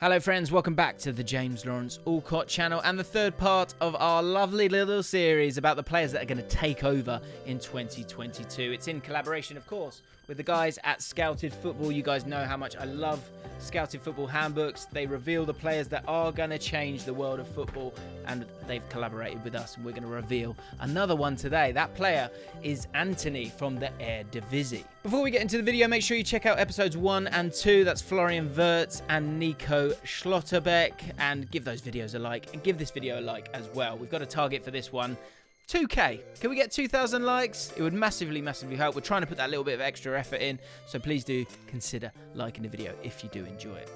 Hello friends, welcome back to the James Lawrence Allcott channel and the third part of our lovely little series about the players that are going to take over in 2022. It's in collaboration, of course, with the guys at Scouted Football. You guys know how much I love Scouted Football handbooks. They reveal the players that are going to change the world of football, and they've collaborated with us, and we're going to reveal another one today. That player is Antony from the Eredivisie. Before we get into the video, make sure you check out episodes 1 and 2. That's Florian Wirtz and Nico Schlotterbeck, and give those videos a like, and give this video a like as well. We've got a target for this one. 2K. Can we get 2,000 likes? It would massively help. We're trying to put that little bit of extra effort in, so please do consider liking the video if you do enjoy it.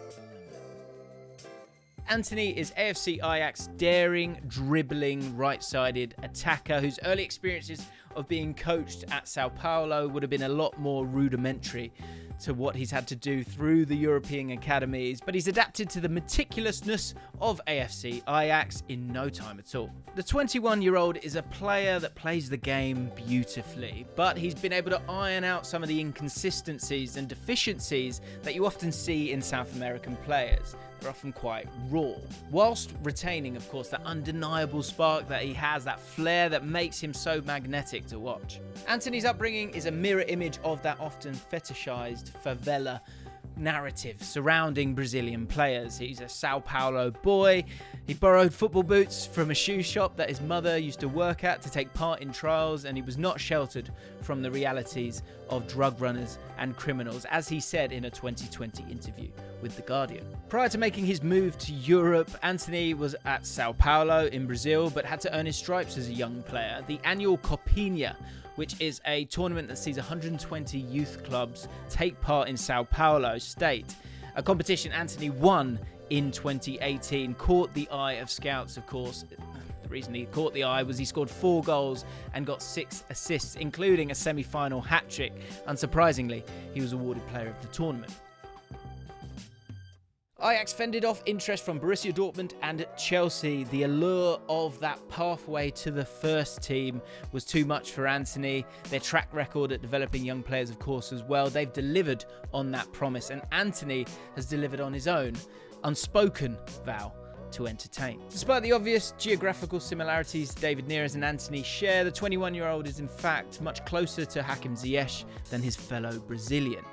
Antony is AFC Ajax's daring, dribbling, right-sided attacker whose early experiences of being coached at Sao Paulo would have been a lot more rudimentary to what he's had to do through the European academies, but he's adapted to the meticulousness of AFC Ajax in no time at all. The 21-year-old is a player that plays the game beautifully, but he's been able to iron out some of the inconsistencies and deficiencies that you often see in South American players. They're often quite raw, whilst retaining, of course, that undeniable spark that he has, that flair that makes him so magnetic to watch. Antony's upbringing is a mirror image of that often fetishized favela narrative surrounding Brazilian players. He's a Sao Paulo boy. He borrowed football boots from a shoe shop that his mother used to work at to take part in trials, and he was not sheltered from the realities of drug runners and criminals, as he said in a 2020 interview with The Guardian. Prior to making his move to Europe, Antony was at Sao Paulo in Brazil, but had to earn his stripes as a young player. The annual Copinha, which is a tournament that sees 120 youth clubs take part in Sao Paulo state. A competition Antony won in 2018, caught the eye of scouts, of course. The reason he caught the eye was he scored 4 goals and got 6 assists, including a semi-final hat-trick. Unsurprisingly, he was awarded player of the tournament. Ajax fended off interest from Borussia Dortmund and Chelsea. The allure of that pathway to the first team was too much for Antony. Their track record at developing young players, of course, as well. They've delivered on that promise, and Antony has delivered on his own unspoken vow to entertain. Despite the obvious geographical similarities David Neres and Antony share, the 21-year-old is in fact much closer to Hakim Ziyech than his fellow Brazilian.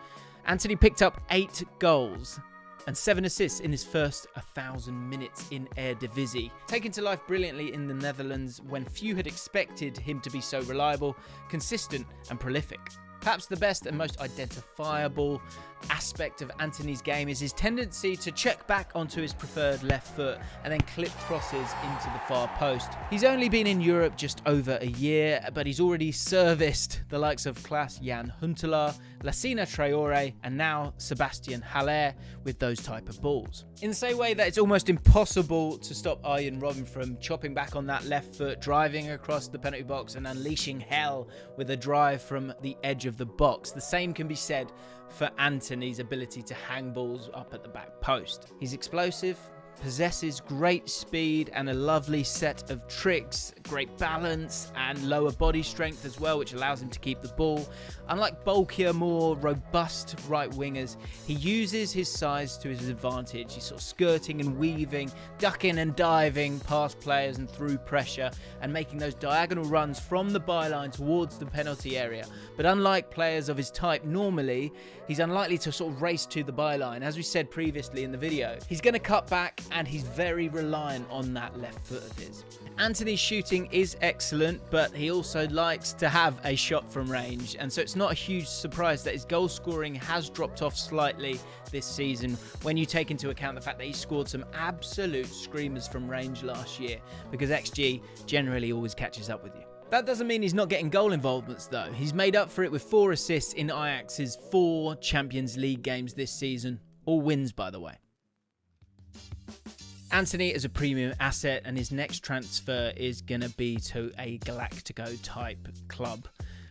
Antony picked up 8 goals and 7 assists in his first 1,000 minutes in Eredivisie. Taken to life brilliantly in the Netherlands when few had expected him to be so reliable, consistent and prolific. Perhaps the best and most identifiable aspect of Antony's game is his tendency to check back onto his preferred left foot and then clip crosses into the far post. He's only been in Europe just over a year, but he's already serviced the likes of Klaas-Jan Huntelaar, Lassina Traore, and now Sebastian Haller with those type of balls. In the same way that it's almost impossible to stop Arjen Robben from chopping back on that left foot, driving across the penalty box and unleashing hell with a drive from the edge of the box, the same can be said for Antony's ability to hang balls up at the back post. He's explosive, possesses great speed and a lovely set of tricks, great balance and lower body strength as well, which allows him to keep the ball. Unlike bulkier, more robust right wingers, he uses his size to his advantage. He's sort of skirting and weaving, ducking and diving past players and through pressure, and making those diagonal runs from the byline towards the penalty area. But unlike players of his type normally, he's unlikely to sort of race to the byline. As we said previously in the video, he's going to cut back, and he's very reliant on that left foot of his. Antony's shooting is excellent, but he also likes to have a shot from range, and so it's not a huge surprise that his goal scoring has dropped off slightly this season when you take into account the fact that he scored some absolute screamers from range last year, because XG generally always catches up with you. That doesn't mean he's not getting goal involvements though. He's made up for it with 4 assists in Ajax's 4 Champions League games this season, all wins by the way. Antony is a premium asset, and his next transfer is going to be to a Galactico type club,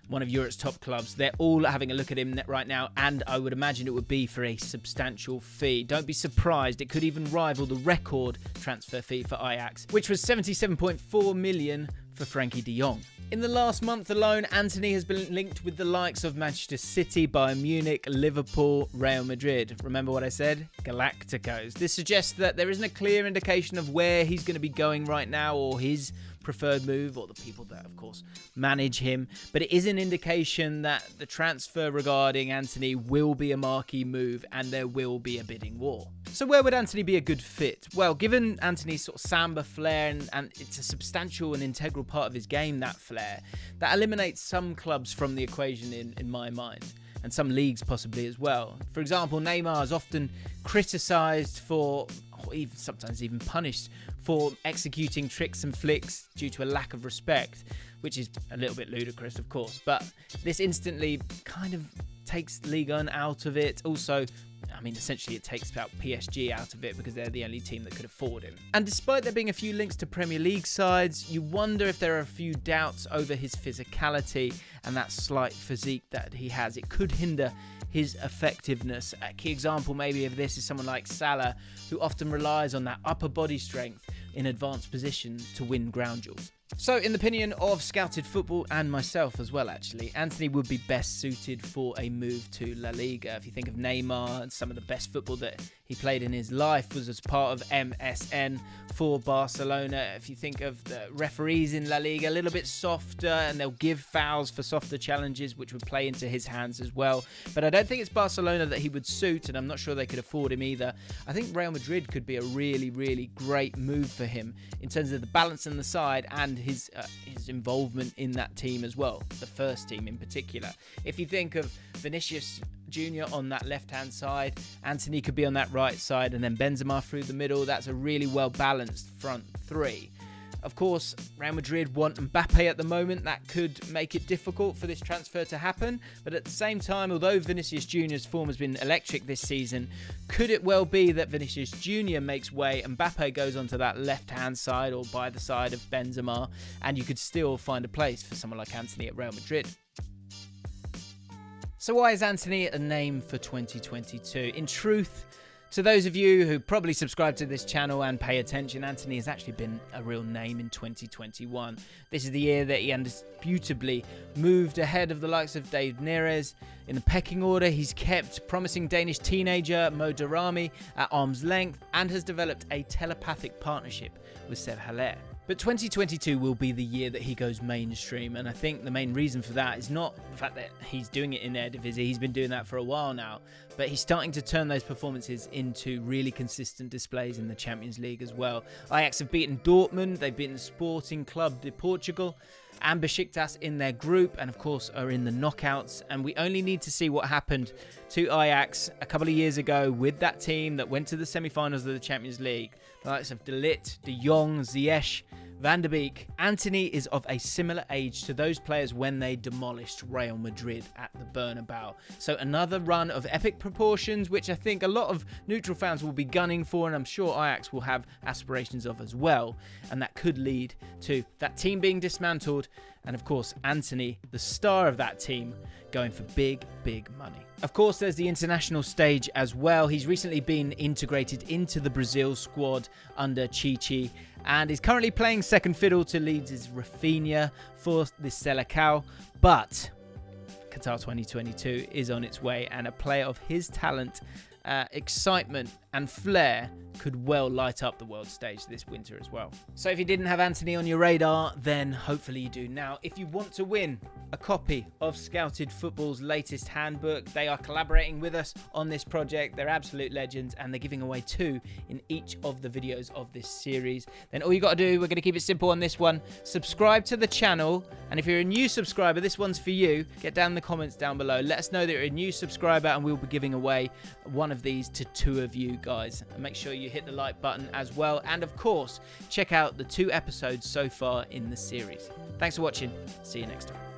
one of Europe's top clubs. They're all having a look at him right now, and I would imagine it would be for a substantial fee. Don't be surprised, it could even rival the record transfer fee for Ajax, which was 77.4 million for Frankie de Jong. In the last month alone, Antony has been linked with the likes of Manchester City, Bayern Munich, Liverpool, Real Madrid. Remember what I said? Galacticos. This suggests that there isn't a clear indication of where he's going to be going right now, or his preferred move, or the people that, of course, manage him. But it is an indication that the transfer regarding Antony will be a marquee move and there will be a bidding war. So where would Antony be a good fit? Well, given Antony's sort of samba flair, and it's a substantial and integral part of his game, that flair, that eliminates some clubs from the equation in my mind, and some leagues possibly as well. For example, Neymar is often criticised for, or even sometimes even punished for, executing tricks and flicks due to a lack of respect, which is a little bit ludicrous, of course. But this instantly kind of takes Ligue 1 out of it. Also, I mean, essentially it takes out PSG out of it because they're the only team that could afford him. And despite there being a few links to Premier League sides, you wonder if there are a few doubts over his physicality and that slight physique that he has. It could hinder his effectiveness. A key example maybe of this is someone like Salah, who often relies on that upper body strength in advanced position to win ground duels. So, in the opinion of Scouted Football and myself as well, actually, Antony would be best suited for a move to La Liga. If you think of Neymar, and some of the best football that he played in his life was as part of MSN for Barcelona. If you think of the referees in La Liga, a little bit softer, and they'll give fouls for softer challenges, which would play into his hands as well. But I don't think it's Barcelona that he would suit, and I'm not sure they could afford him either. I think Real Madrid could be a really, really great move for him in terms of the balance in the side and his involvement in that team as well, the first team in particular. If you think of Vinicius Jr. on that left-hand side, Antony could be on that right side, and then Benzema through the middle. That's a really well-balanced front three. Of course, Real Madrid want Mbappe at the moment. That could make it difficult for this transfer to happen. But at the same time, although Vinicius Jr.'s form has been electric this season, could it well be that Vinicius Jr. makes way, Mbappe goes onto that left-hand side or by the side of Benzema, and you could still find a place for someone like Antony at Real Madrid? So why is Antony a name for 2022? In truth, to those of you who probably subscribe to this channel and pay attention, Antony has actually been a real name in 2021. This is the year that he indisputably moved ahead of the likes of David Neres. In the pecking order, he's kept promising Danish teenager Mo Darami at arm's length and has developed a telepathic partnership with Sepp Haller. But 2022 will be the year that he goes mainstream, and I think the main reason for that is not the fact that he's doing it in Eredivisie. He's been doing that for a while now, but he's starting to turn those performances into really consistent displays in the Champions League as well. Ajax have beaten Dortmund, they've beaten Sporting Club de Portugal and Besiktas in their group, and of course are in the knockouts. And we only need to see what happened to Ajax a couple of years ago with that team that went to the semi-finals of the Champions League. The likes of De Ligt, De Jong, Ziyech, Van der Beek. Antony is of a similar age to those players when they demolished Real Madrid at the Bernabeu. So another run of epic proportions, which I think a lot of neutral fans will be gunning for, and I'm sure Ajax will have aspirations of as well. And that could lead to that team being dismantled, and of course Antony, the star of that team, going for big, big money. Of course, there's the international stage as well. He's recently been integrated into the Brazil squad under Chichi, and is currently playing second fiddle to Leeds' Rafinha for the Selecao. But Qatar 2022 is on its way, and a player of his talent, excitement and flair could well light up the world stage this winter as well. So if you didn't have Antony on your radar, then hopefully you do now. If you want to win a copy of Scouted Football's latest handbook, they are collaborating with us on this project. They're absolute legends, and they're giving away 2 in each of the videos of this series. Then all you got to do, we're going to keep it simple on this one, subscribe to the channel, and if you're a new subscriber, this one's for you. Get down in the comments down below, let us know that you're a new subscriber, and we'll be giving away one of these to 2 of you guys. And make sure you hit the like button as well, and of course check out the 2 episodes so far in the series. Thanks for watching, see you next time.